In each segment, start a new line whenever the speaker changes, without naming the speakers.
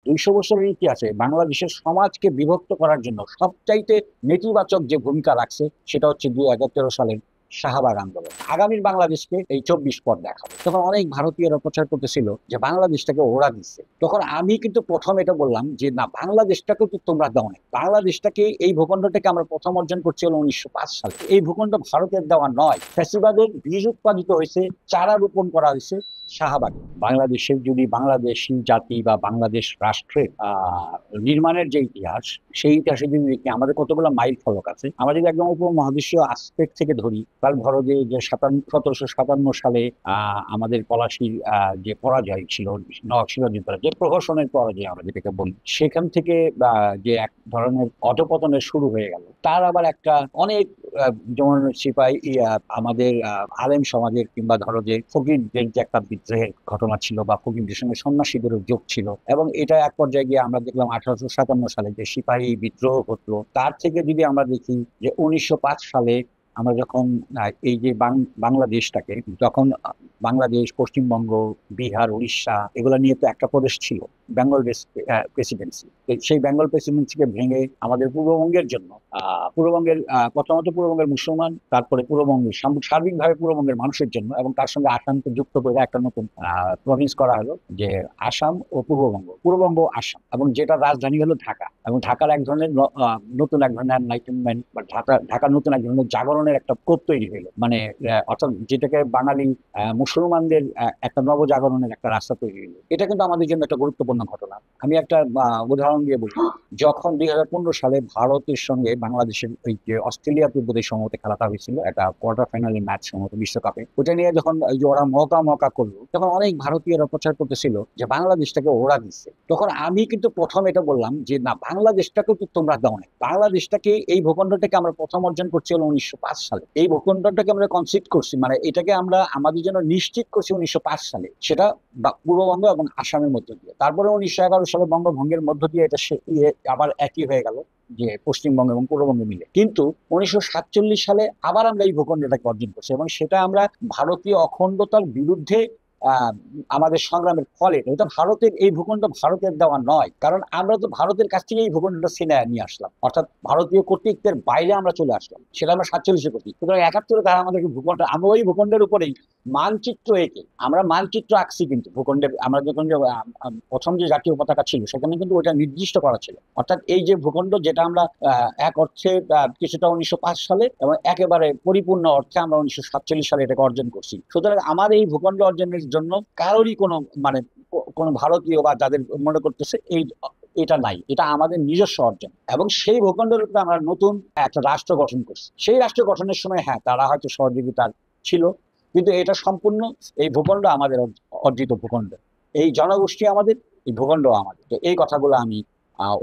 ২০০ বছরের ইতিহাসে বাংলাদেশের সমাজকে বিভক্ত করার জন্য সবচাইতে নেতিবাচক যে ভূমিকা রাখছে সেটা হচ্ছে ২০১৩ সালের শাহবাগ আন্দোলন। আগামীর বাংলাদেশকে এই ২৪ পর দেখাবো। তখন অনেক ভারতীয়রা প্রচার করতেছিল যে বাংলাদেশটাকে ওরা দিচ্ছে। তখন আমি কিন্তু প্রথম এটা বললাম যে না, বাংলাদেশটাকে তো তোমরা দাও না। বাংলাদেশটাকে, এই ভূখণ্ডটাকে আমরা প্রথম অর্জন করছি হলো ১৯০৫ সালে। এই ভূখণ্ড ভারতের দেওয়া নয়, ফ্যাসিবাদের বীজ উৎপাদিত হয়েছে, চারা রোপণ করা হয়েছে শাহবাগে। বাংলাদেশের যদি বাংলাদেশি জাতি বা বাংলাদেশ রাষ্ট্রের নির্মাণের যে ইতিহাস, সেই ইতিহাসে যদি দেখি আমাদের কতগুলো মাইল ফলক আছে। আমরা যদি একদম উপমহাদেশীয় আসপেক্ট থেকে ধরি, তাহলে ধরো যে ১৭৫৭ সালে আমাদের পলাশীর যে পরাজয় ছিল, নবাব সিরাজউদ্দৌলার যে প্রহসনের পরাজয় আমরা যেটাকে বলি, সেখান থেকে যে এক ধরনের অধপতনের শুরু হয়ে গেল, তার আবার একটা অনেক যেমন সিপাহী আমাদের আলেম সমাজের কিংবা ধরো যে ফকিরদের যে একটা বিদ্রোহের ঘটনা ছিল বা ফকিরদের সঙ্গে সন্ন্যাসীদেরও যোগ ছিল, এবং এটা এক পর্যায়ে গিয়ে আমরা দেখলাম ১৮৫৭ সালে যে সিপাহী বিদ্রোহ ঘটলো। তার থেকে যদি আমরা দেখি যে ১৯০৫ সালে আমরা যখন এই যে বাংলাদেশটাকে, তখন বাংলাদেশ, পশ্চিমবঙ্গ, বিহার, উড়িষ্যা এগুলো নিয়ে তো একটা প্রদেশ ছিল, বেঙ্গল প্রেসিডেন্সি। সেই বেঙ্গল প্রেসিডেন্সিকে ভেঙে আমাদের পূর্ববঙ্গের জন্য পূর্ববঙ্গের প্রথমত পূর্ববঙ্গের মুসলমান, তারপরে পূর্ববঙ্গের সার্বিকভাবে পূর্ববঙ্গের মানুষের জন্য, এবং তার সঙ্গে আসামকে যুক্ত করে একটা নতুন প্রভিন্স করা হলো, যে আসাম ও পূর্ববঙ্গ, পূর্ববঙ্গ আসাম, এবং যেটা রাজধানী হলো ঢাকা। এবং ঢাকার এক ধরনের নতুন এক ধরনের এনলাইটেনমেন্ট বা ঢাকার নতুন এক ধরনের জাগরণের একটা কোপ তৈরি হলো, মানে অর্থাৎ যেটাকে বাঙালি মুসলমানদের একটা নবজাগরণের একটা রাস্তা তৈরি হলো। এটা কিন্তু আমাদের জন্য একটা গুরুত্বপূর্ণ ঘটনা। আমি একটা উদাহরণ দিয়ে বলি। যখন ২০১৫ সালে ভারতের সঙ্গে বাংলাদেশের ওই যে অস্ট্রেলিয়া বোধহয় সম্ভবত খেলাটা হয়েছিল, একটা কোয়ার্টার ফাইনালের ম্যাচ সম্ভবত বিশ্বকাপে, ওটা নিয়ে যখন ওরা মকা করলো, তখন অনেক ভারতীয়রা প্রচার করতেছিল যে বাংলাদেশটাকে ওরা দিচ্ছে। তখন আমি কিন্তু প্রথম এটা বললাম যে না, বাংলাদেশটাকে তো তোমরা দাও না। বাংলাদেশটাকে, এই ভূখণ্ডটাকে আমরা প্রথম অর্জন করছি হলো ১৯০৫ সালে। এই ভূখণ্ডটাকে আমরা কনসিড করছি, মানে এটাকে আমরা আমাদের জন্য নিশ্চিত করছি ১৯০৫ সালে, সেটা পূর্ববঙ্গ এবং আসামের মধ্য দিয়ে। তারপরে ১৯১১ সালে বঙ্গভঙ্গের মধ্য দিয়ে এটা আবার একই হয়ে গেল, যে পশ্চিমবঙ্গ এবং পূর্ববঙ্গ মিলে। কিন্তু ১৯৪৭ সালে আবার আমরা এই ভূখণ্ডটাকে অর্জন করছি, এবং সেটা আমরা ভারতীয় অখণ্ডতার বিরুদ্ধে আমাদের সংগ্রামের ফলে। এটা ভারতের, এই ভূখণ্ড ভারতের দেওয়া নয়, কারণ আমরা তো ভারতের কাছ থেকে এই ভূখণ্ডটা ছিনিয়ে নিয়ে আসলাম, অর্থাৎ ভারতীয় কর্তৃত্বের বাইরে আমরা চলে আসলাম। সেটা আমরা ৪৭-এ করছি। সুতরাং ৭১-এ তারা আমাদেরকে ভূখণ্ড, আমরা ওই ভূখণ্ডের উপরেই মানচিত্র এঁকে আমরা মানচিত্র আঁকছি। কিন্তু ভূখণ্ডের আমরা যখন প্রথম যে জাতীয় পতাকা ছিল, সেখানে কিন্তু ওটা নির্দিষ্ট করা ছিল, অর্থাৎ এই যে ভূখণ্ড, যেটা আমরা এক অর্থে কিছুটা ১৯০৫ সালে এবং একেবারে পরিপূর্ণ অর্থে আমরা ১৯৪৭ সালে এটাকে অর্জন করছি। সুতরাং আমার এই ভূখণ্ড অর্জনের জন্য কারোরই কোনো ভারতীয় বা যাদের মনে করতেছে এটা নাই, এটা আমাদের নিজস্ব অর্জন। এবং সেই ভূখণ্ডের উপরে আমরা নতুন একটা রাষ্ট্র গঠন করছি। সেই রাষ্ট্র গঠনের সময় হ্যাঁ, তারা হয়তো সহযোগিতা ছিল, কিন্তু এটা সম্পূর্ণ এই ভূখণ্ড আমাদের অর্জিত ভূখণ্ড, এই জনগোষ্ঠী আমাদের, এই ভূখণ্ড আমাদের। তো এই কথাগুলো আমি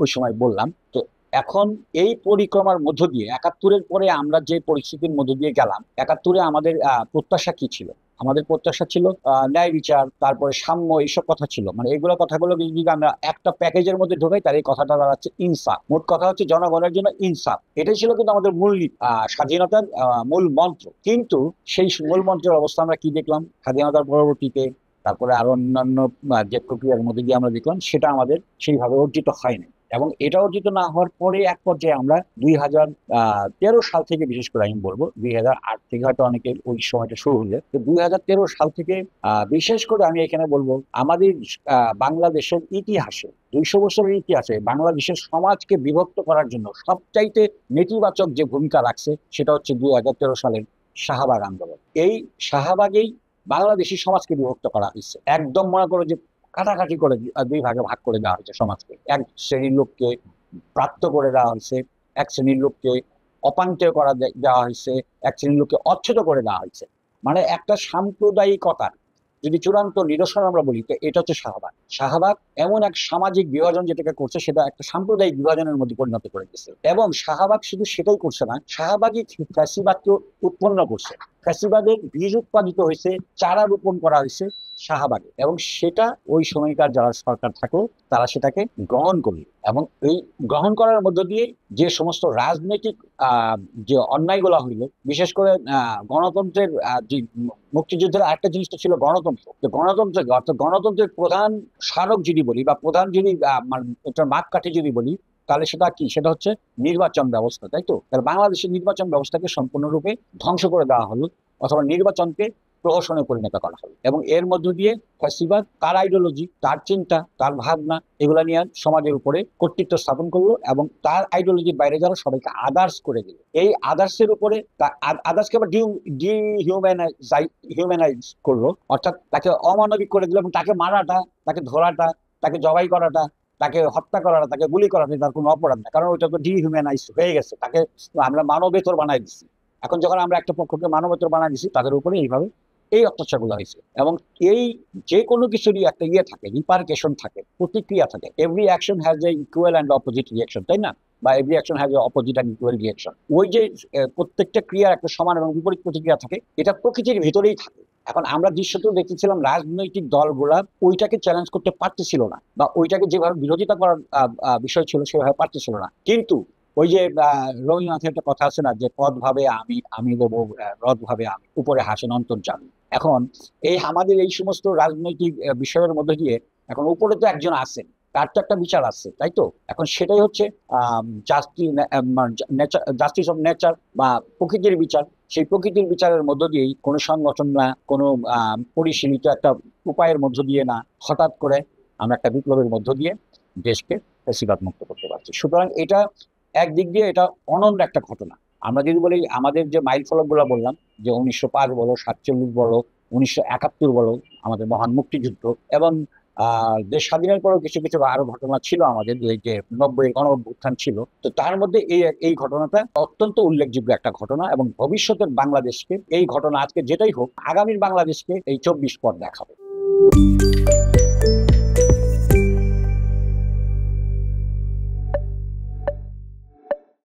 ওই সময় বললাম। তো এখন এই পরিক্রমার মধ্য দিয়ে ৭১-এর পরে আমরা যে পরিস্থিতির মধ্য দিয়ে গেলাম, ৭১-এ আমাদের প্রত্যাশা কি ছিল? আমাদের প্রত্যাশা ছিল ন্যায় বিচার, তারপরে সাম্য, এইসব কথা ছিল। মানে কথাগুলো যদি আমরা একটা প্যাকেজের মধ্যে ঢোকাই, তার এই কথাটা দাঁড়াচ্ছে ইনসাফ। মোট কথা হচ্ছে জনগণের জন্য ইনসাফ, এটাই ছিল কিন্তু আমাদের মূল স্বাধীনতার মূল মন্ত্র। কিন্তু সেই মূল মন্ত্রের অবস্থা আমরা কি দেখলাম স্বাধীনতার পরবর্তীতে? তারপরে আরো অন্যান্য যে প্রক্রিয়ার মধ্যে দিয়ে আমরা দেখলাম, সেটা আমাদের সেইভাবে অর্জিত হয়নি। এবং এটা অর্জিত না হওয়ার পরে এক পর্যায়ে আমরা ২০১৩ সাল থেকে, বিশেষ করে আমি বলবো ২০০৮ থেকে হয়তো অনেকে ওই সময়টা শুরু হয়ে যায়, তো ২০১৩ সাল থেকে বিশেষ করে আমি এখানে বলবো আমাদের বাংলাদেশের ইতিহাসে, ২০০ বছরের ইতিহাসে বাংলাদেশের সমাজকে বিভক্ত করার জন্য সবচাইতে নেতিবাচক যে ভূমিকা রাখছে, সেটা হচ্ছে ২০১৩ সালের শাহবাগ আন্দোলন। এই শাহবাগেই বাংলাদেশি সমাজকে বিভক্ত করা হয়েছে। একদম মনে করো যে কাটাকাটি করে দুই ভাগে ভাগ করে দেওয়া হয়েছে সমাজকে। এক শ্রেণীর লোককে প্রাপ্ত করে দেওয়া হয়েছে, এক শ্রেণীর লোককে অপাঙ্ক্তেয় করা দেওয়া হয়েছে, এক শ্রেণীর লোককে অচ্ছুত করে দেওয়া হয়েছে। মানে একটা সাম্প্রদায়িকতার যদি চূড়ান্ত নিরসন আমরা বলি, তো এটা হচ্ছে শাহবাগ। শাহবাগ এমন এক সামাজিক বিভাজন যেটাকে করছে, সেটা একটা সাম্প্রদায়িক বিভাজনের মধ্যে পরিণত করে দিচ্ছে। এবং শাহবাগ শুধু সেটাই করছে না, শাহবাগই ফ্যাসিবাদকে উৎপন্ন করছে। ফ্যাসিবাদের বীজ উৎপাদিত হয়েছে, চারা রোপণ করা হয়েছে শাহবাগে, এবং সেটা ওই সময়কার যারা সরকার থাকলো তারা সেটাকে গ্রহণ করলো, এবং এই গ্রহণ করার মধ্য দিয়ে যে সমস্ত রাজনৈতিক যে অন্যায়গুলো হইল, বিশেষ করে গণতন্ত্রের যে মুক্তিযুদ্ধের আরেকটা জিনিস তো ছিল গণতন্ত্র। তো গণতন্ত্রের অর্থাৎ গণতন্ত্রের প্রধান স্মারক যদি বলি বা প্রধান যদি এটার মাপকাঠি যদি বলি, তাহলে সেটা কি? সেটা হচ্ছে নির্বাচন ব্যবস্থা, তাই তো? তাহলে বাংলাদেশের নির্বাচন ব্যবস্থাকে সম্পূর্ণরূপে ধ্বংস করে দেওয়া হলো, অথবা নির্বাচনকে প্রহসনে পরিণত করা হলো, এবং এর মধ্য দিয়ে ফ্যাসিবাদ তার আইডিওলজি, তার চিন্তা, তার ভাবনা এগুলা নিয়ে সমাজের উপরে কর্তৃত্ব স্থাপন করলো, এবং তার আইডিওলজির বাইরে যারা সবাইকে আদার্স করে দিল। এই আদার্সের উপরে আদার্সকে আবার হিউম্যানাইজ করলো, অর্থাৎ তাকে অমানবিক করে দিল, এবং তাকে মারাটা, তাকে ধরাটা, তাকে জবাই করাটা, তাকে হত্যা করাটা, তাকে গুলি করাটা তার কোনো অপরাধ না, কারণ ওইটা তো ডিহিউম্যানাইজ হয়ে গেছে, তাকে আমরা মানবেতর বানাই দিচ্ছি। এখন যখন আমরা একটা পক্ষকে মানবেতর বানাই দিচ্ছি, তাদের উপরে এইভাবে এই অত্যাচারগুলো হয়েছে। এবং এই যে কোনো কিছুরই একটা ইয়ে থাকে, রিপারকেশন থাকে, প্রতিক্রিয়া থাকে। Every action has a equal and opposite reaction, তাই না? বা every action has a opposite and equal reaction. ওই যে প্রত্যেকটা ক্রিয়ার একটা সমান এবং বিপরীত প্রতিক্রিয়া থাকে, এটা প্রকৃতির ভিতরেই থাকে। এখন আমরা দৃশ্যত দেখেছিলাম রাজনৈতিক দলগুলা ওইটাকে চ্যালেঞ্জ করতে পারতেছিল না, বা ওইটাকে যেভাবে বিরোধিতা করার বিষয় ছিল সেভাবে পারতেছিল না। কিন্তু ওই যে রবীন্দ্রনাথের একটা কথা আছে না, যে পদ ভাবে আমি, আমি দেবো রদ ভাবে আমি, উপরে হাসেন অন্তর্যামী। এখন এই আমাদের এই সমস্ত রাজনৈতিক বিষয়ের মধ্যে দিয়ে এখন উপরে তো একজন আছেন, তার তো একটা বিচার আছে, তাই তো? এখন সেটাই হচ্ছে জাস্টিস অফ নেচার, বা প্রকৃতির বিচার। সেই প্রকৃতির বিচারের মধ্য দিয়েই কোনো সংগঠন না, কোনো পরিশীলিত একটা উপায়ের মধ্য দিয়ে না, হঠাৎ করে আমরা একটা বিপ্লবের মধ্য দিয়ে দেশকে ফ্যাসিবাদ মুক্ত করতে পারছি। সুতরাং এটা একদিক দিয়ে এটা অনন্য একটা ঘটনা। আমরা যদি বলি আমাদের যে মাইল ফলক গুলা বললাম, যে 1905 বলো, 47 বলো, 1971 বলো, আমাদের মহান মুক্তিযুদ্ধ, এবং দেশ স্বাধীনের পরেও কিছু কিছু আরো ঘটনা ছিল আমাদের, যে 90-এর গণ অভ্যুত্থান ছিল। তো তার মধ্যে এই ঘটনাটা অত্যন্ত উল্লেখযোগ্য একটা ঘটনা, এবং ভবিষ্যতের বাংলাদেশকে এই ঘটনা, আজকে যেটাই হোক, আগামীর বাংলাদেশকে এই 24 পর দেখাবে।